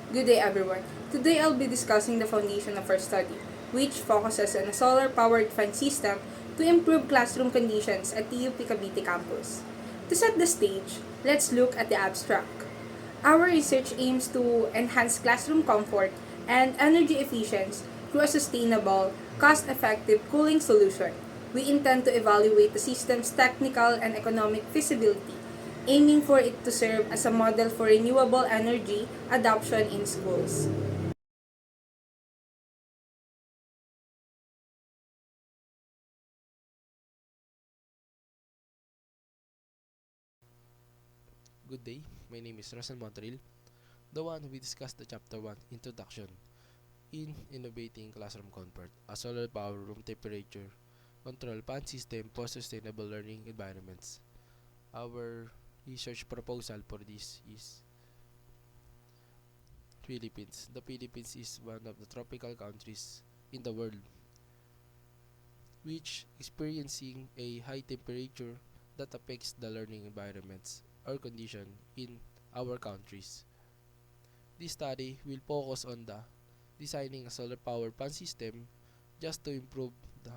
Good day, everyone. Today I'll be discussing the foundation of our study, which focuses on a solar powered fan system to improve classroom conditions at TUP Cavite campus. To set the stage, let's look at the abstract. Our research aims to enhance classroom comfort and energy efficiency through a sustainable, cost effective cooling solution. We intend to evaluate the system's technical and economic feasibility, aiming for it to serve as a model for renewable energy adoption in schools. Good day, my name is Russell Montreal, the one who will discuss the Chapter 1 Introduction in Innovating Classroom Comfort, a solar power room temperature control fan system for sustainable learning environments. Our research proposal for this is Philippines. The Philippines is one of the tropical countries in the world which experiencing a high temperature that affects the learning environments or condition in our countries. This study will focus on the designing a solar power fan system just to improve the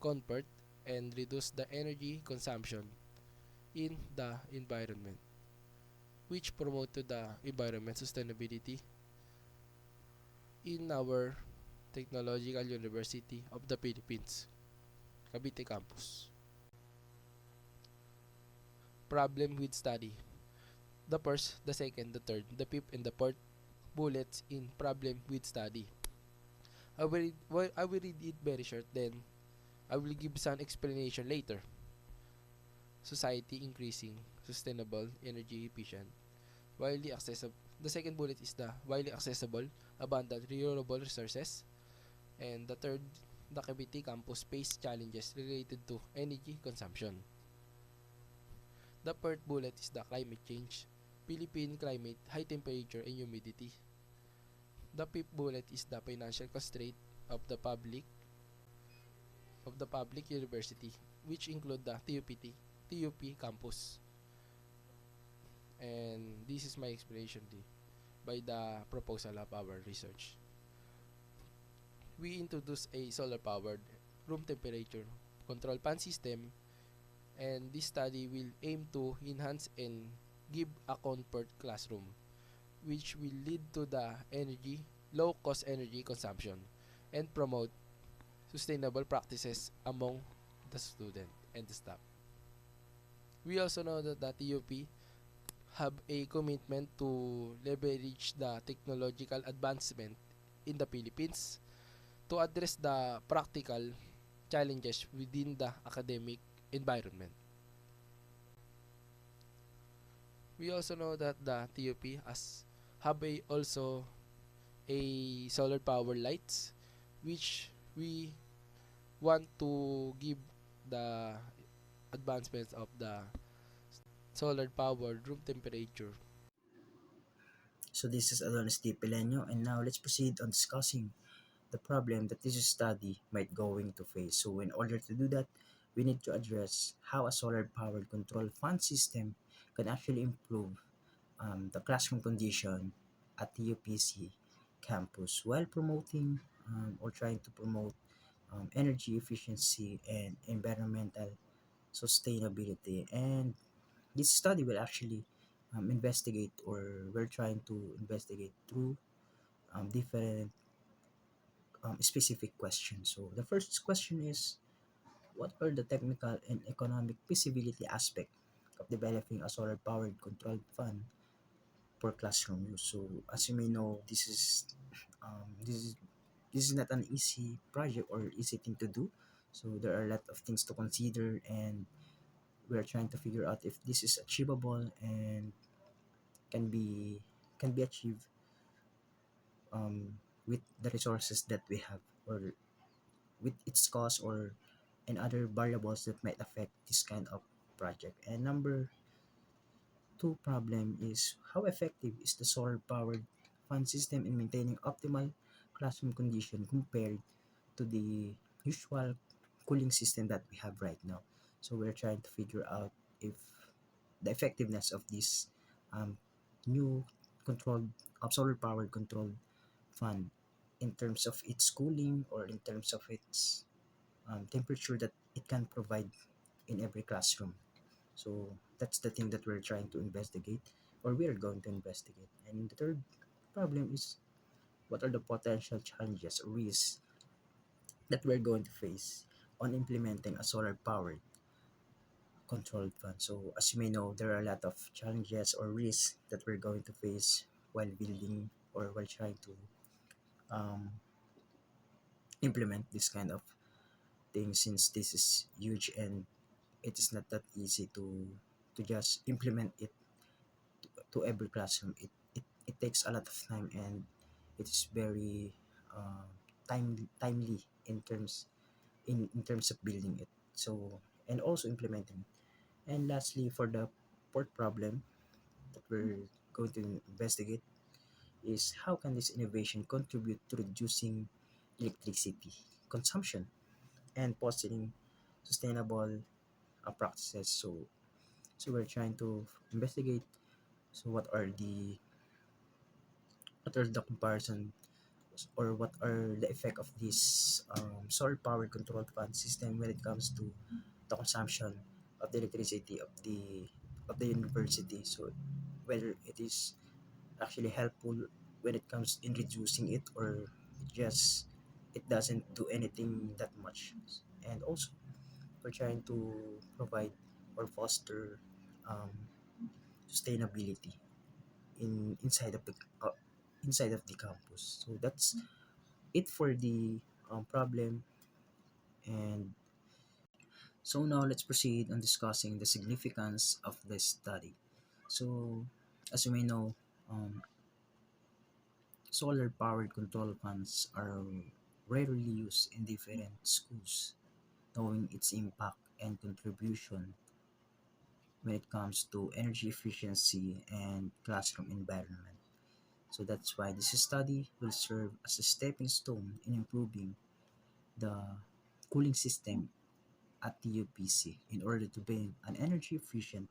comfort and reduce the energy consumption in the environment, which promote to the environment sustainability in our Technological University of the Philippines, Cavite campus. Problem with study. The first, the second, the third, the fifth, and the fourth bullets in problem with study. I will read it very short, then I will give some explanation later. Society increasing, sustainable, energy efficient, widely accessible. The second bullet is the widely accessible, abundant, renewable resources. And the third, the Cavite campus face challenges related to energy consumption. The fourth bullet is the climate change, Philippine climate, high temperature and humidity. The fifth bullet is the financial constraint of the public university, which include the TUP campus. And this is my explanation by the proposal of our research. We introduce a solar powered room temperature control fan system, and this study will aim to enhance and give a comfort classroom, which will lead to the low cost energy consumption and promote sustainable practices among the student and the staff. We also know that the TUP have a commitment to leverage the technological advancement in the Philippines to address the practical challenges within the academic environment. We also know that the TUP has have also a solar power lights, which we want to give the advancements of the solar powered room temperature. So this is Adonis D. Pileño, and now let's proceed on discussing the problem that this study might going to face. So in order to do that, we need to address how a solar-powered control fan system can actually improve the classroom condition at the UPC campus while promoting or trying to promote energy efficiency and environmental sustainability. And this study will actually investigate, or we're trying to investigate through different specific questions. So the first question is, what are the technical and economic feasibility aspect of developing a solar powered controlled fan for classroom use? So as you may know, um, this is this is not an easy project or easy thing to do. So there are a lot of things to consider, and we're trying to figure out if this is achievable and can be can be achieved with the resources that we have, or with its cost, or and other variables that might affect this kind of project. And number two problem is, how effective is the solar powered fan system in maintaining optimal classroom condition compared to the usual cooling system that we have right now. So we're trying to figure out if the effectiveness of this um, new controlled solar powered controlled fan in terms of its cooling or in terms of its temperature that it can provide in every classroom. So that's the thing that we're trying to investigate, or we're going to investigate. And the third problem is, what are the potential challenges or risks that we're going to face on implementing a solar powered controlled fan? So as you may know, there are a lot of challenges or risks that we're going to face while building or while trying to um, implement this kind of thing, since this is huge and it is not that easy to just implement it to every classroom. It takes a lot of time, and it is very uh, timely in terms of building it. So, and also implementing. And lastly, for the fourth problem that we're going to investigate is, how can this innovation contribute to reducing electricity consumption and fostering sustainable practices. So we're trying to investigate. So what are the comparison, or what are the effect of this solar powered controlled fan system when it comes to the consumption of the electricity of the university. So whether it is actually helpful when it comes in reducing it, or it doesn't do anything that much. And also we're trying to provide or foster um, sustainability in inside of the campus. So that's it for the problem. And so now let's proceed on discussing the significance of this study. So as you may know, um, solar powered control fans are rarely used in different schools. Knowing its impact and contribution when it comes to energy efficiency and classroom environment. So that's why this study will serve as a stepping stone in improving the cooling system at the UPC in order to build an energy efficient,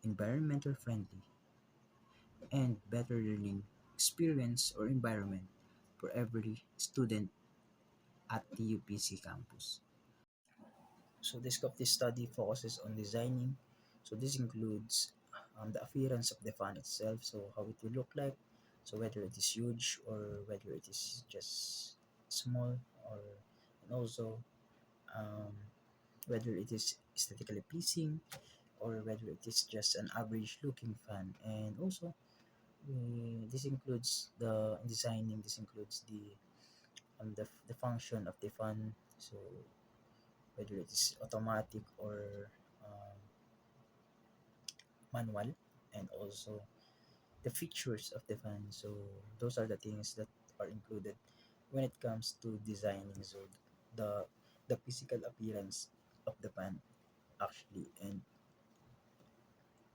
environmental friendly, and better learning experience or environment for every student at the UPC campus. So the scope of this study focuses on designing. So this includes the appearance of the fan itself, so how it will look like, so whether it is huge or whether it is just small, or and also um, whether it is aesthetically pleasing or whether it is just an average looking fan. And also this includes the designing. This includes the function of the fan. So whether it is automatic or um, manual, and also the features of the fan. So those are the things that are included when it comes to designing. So the the physical appearance of the fan actually. And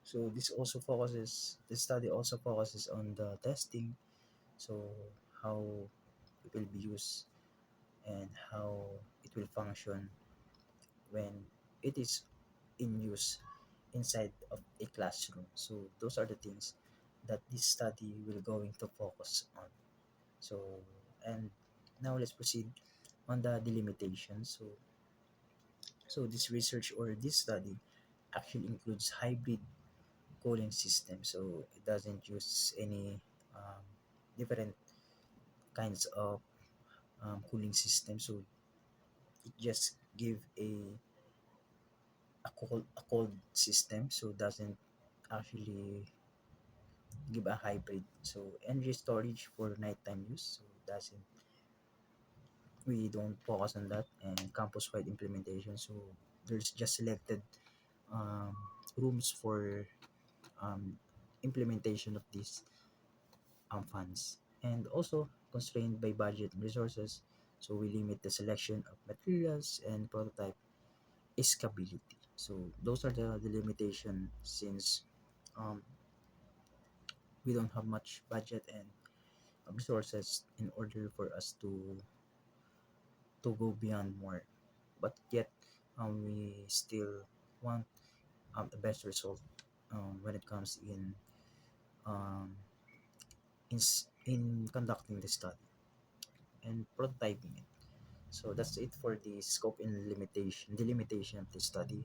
so the study also focuses on the testing. So how it will be used and how it will function when it is in use inside of a classroom. So those are the things that this study will going to focus on. So, and now let's proceed on the delimitation. So this research or this study actually includes hybrid cooling system. So it doesn't use any different kinds of cooling system. So it just give a cold system. So doesn't actually give a hybrid. So energy storage for nighttime use. So doesn't we don't focus on that, and campus wide implementation. So there's just selected um, rooms for um, implementation of these funds, and also constrained by budget and resources. So we limit the selection of materials and prototype scalability. So those are the limitation, since um, we don't have much budget and resources in order for us to go beyond more, but yet we still want the best result when it comes in um, in conducting the study and prototyping it. So that's it for the scope and delimitation of the study.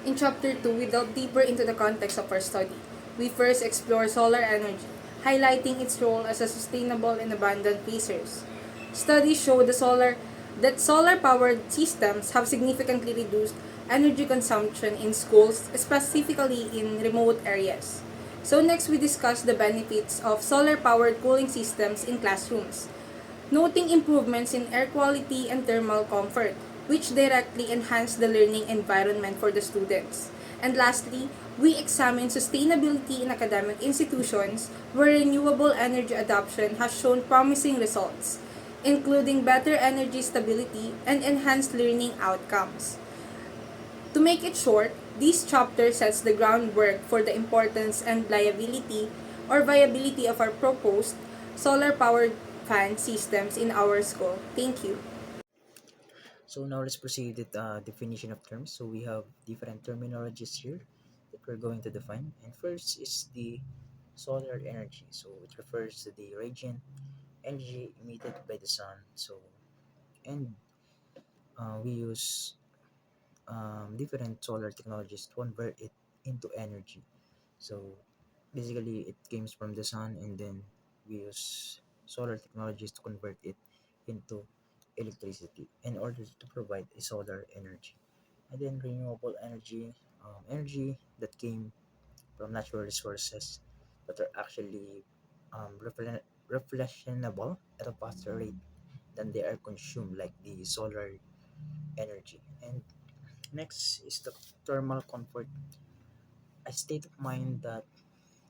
In Chapter 2, we delve deeper into the context of our study. We first explore solar energy, highlighting its role as a sustainable and abundant resource. Studies show that solar-powered systems have significantly reduced energy consumption in schools, specifically in remote areas. So next, we discuss the benefits of solar-powered cooling systems in classrooms, noting improvements in air quality and thermal comfort, which directly enhance the learning environment for the students. And lastly, we examine sustainability in academic institutions where renewable energy adoption has shown promising results, including better energy stability and enhanced learning outcomes. To make it short, this chapter sets the groundwork for the importance and viability of our proposed solar-powered fan systems in our school. Thank you. So now let's proceed with definition of terms. So we have different terminologies here that we're going to define. And first is the solar energy. So it refers to the radiant energy emitted by the sun. So and we use different solar technologies to convert it into energy. So basically, it comes from the sun, and then we use solar technologies to convert it into electricity in order to provide a solar energy. And then renewable energy, energy that came from natural resources that are actually reflectionable at a faster rate than they are consumed, like the solar energy. And next is the thermal comfort, a state of mind that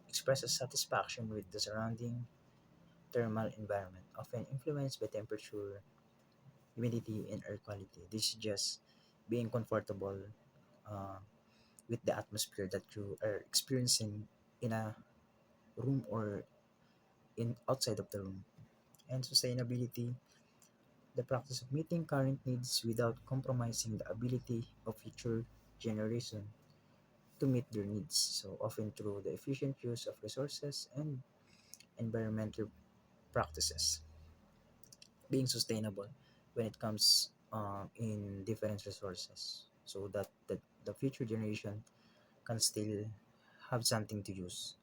expresses satisfaction with the surrounding thermal environment, often influenced by temperature, humidity, and air quality. This is just being comfortable uh, with the atmosphere that you are experiencing in a room or in outside of the room. And sustainability, the practice of meeting current needs without compromising the ability of future generation to meet their needs. So often through the efficient use of resources and environmental practices, being sustainable when it comes in different resources, so that the future generation can still have something to use.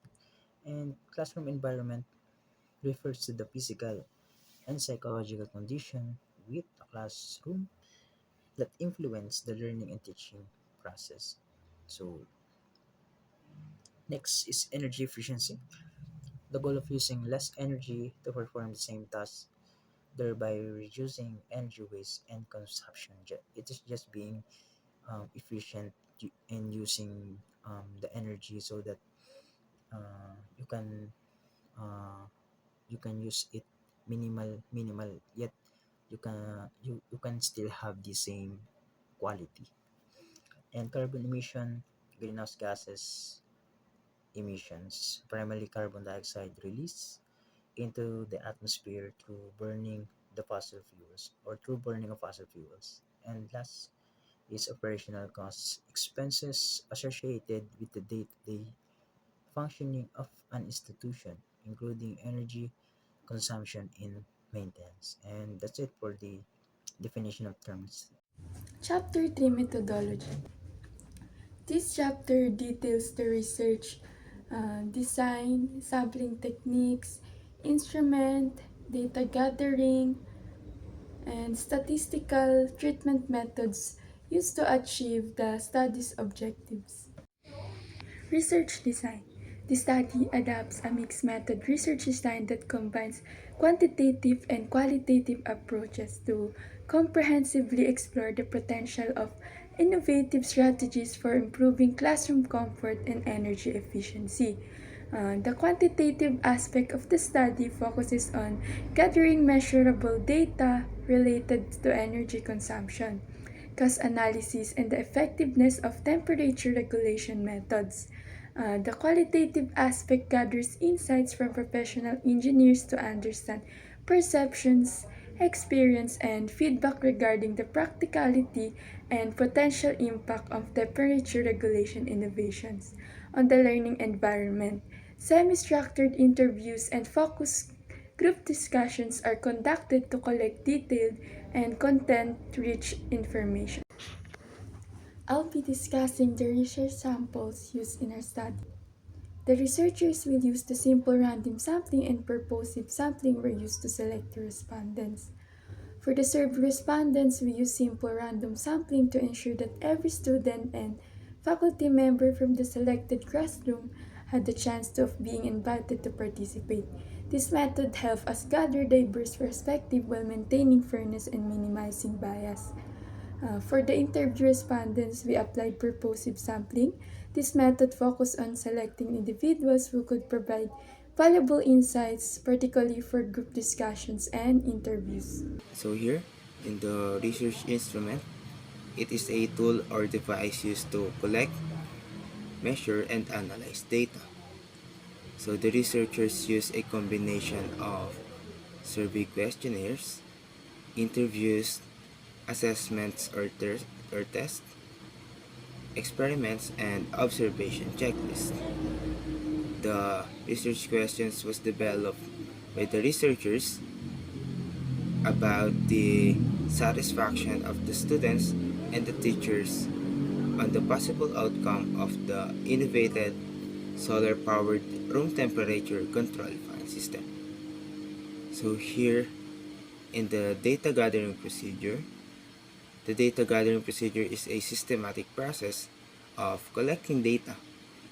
And classroom environment refers to the physical and psychological condition with a classroom that influence the learning and teaching process. So next is energy efficiency, the goal of using less energy to perform the same task, thereby reducing energy waste and consumption. It is just being efficient in using the energy, so that you can uh, you can use it minimal, yet you can still have the same quality. And carbon emission, greenhouse gases emissions, primarily carbon dioxide release into the atmosphere through burning the fossil fuels or through burning of fossil fuels. And last is operational costs, expenses associated with the day-to-day functioning of an institution, including energy consumption and maintenance. And that's it for the definition of terms. Chapter 3 Methodology. This chapter details the research, design, sampling techniques, instrument, data gathering, and statistical treatment methods used to achieve the study's objectives. Research design. The study adopts a mixed method research design that combines quantitative and qualitative approaches to comprehensively explore the potential of innovative strategies for improving classroom comfort and energy efficiency. The quantitative aspect of the study focuses on gathering measurable data related to energy consumption, cost analysis, and the effectiveness of temperature regulation methods. The qualitative aspect gathers insights from professional engineers to understand perceptions, experience, and feedback regarding the practicality and potential impact of temperature regulation innovations on the learning environment. Semi-structured interviews and focus group discussions are conducted to collect detailed and content-rich information. I'll be discussing the research samples used in our study. The researchers will use the simple random sampling and purposive sampling were used to select the respondents. For the survey respondents, we use simple random sampling to ensure that every student and faculty member from the selected classroom had the chance of being invited to participate. This method helps us gather diverse perspectives while maintaining fairness and minimizing bias. For the interview respondents, we applied purposive sampling. This method focused on selecting individuals who could provide valuable insights, particularly for group discussions and interviews. So here, in the research instrument, it is a tool or device used to collect, measure, and analyze data. So the researchers use a combination of survey questionnaires, interviews, assessments or tests, experiments, and observation checklists. The research questions was developed by the researchers about the satisfaction of the students and the teachers on the possible outcome of the innovated solar-powered room temperature control fan system. So here in the data gathering procedure, the data gathering procedure is a systematic process of collecting data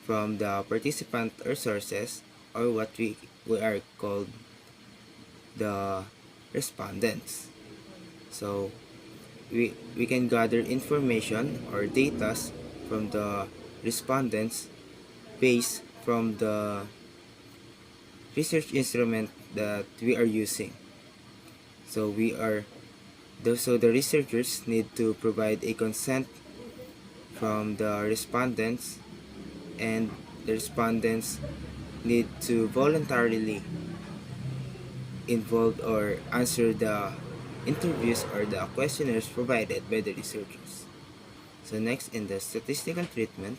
from the participant or sources, or what we are called the respondents. So we can gather information or data from the respondents based from the research instrument that we are using. So the researchers need to provide a consent from the respondents, and the respondents need to voluntarily involve or answer the interviews or the questionnaires provided by the researchers. So next, in the statistical treatment,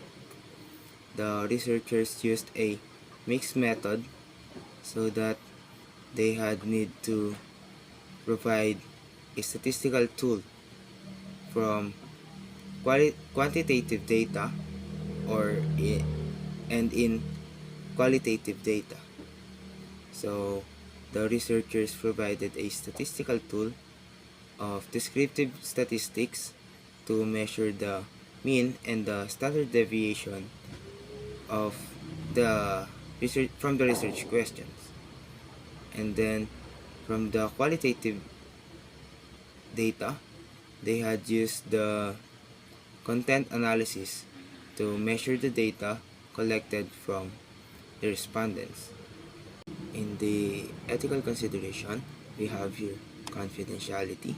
the researchers used a mixed method so that they had need to provide a statistical tool from quantitative data and in qualitative data. So the researchers provided a statistical tool of descriptive statistics to measure the mean and the standard deviation of the research from the research questions. And then from the qualitative data, they had used the content analysis to measure the data collected from the respondents. In the ethical consideration, we have here confidentiality,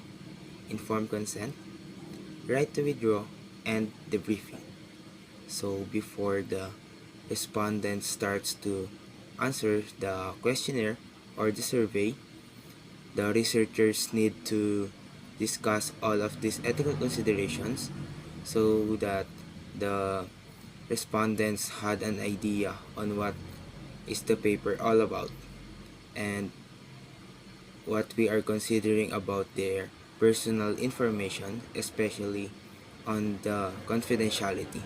informed consent, right to withdraw, and debriefing. So before the respondent starts to answer the questionnaire or the survey, the researchers need to discuss all of these ethical considerations so that the respondents had an idea on what is the paper all about and what we are considering about their personal information, especially on the confidentiality.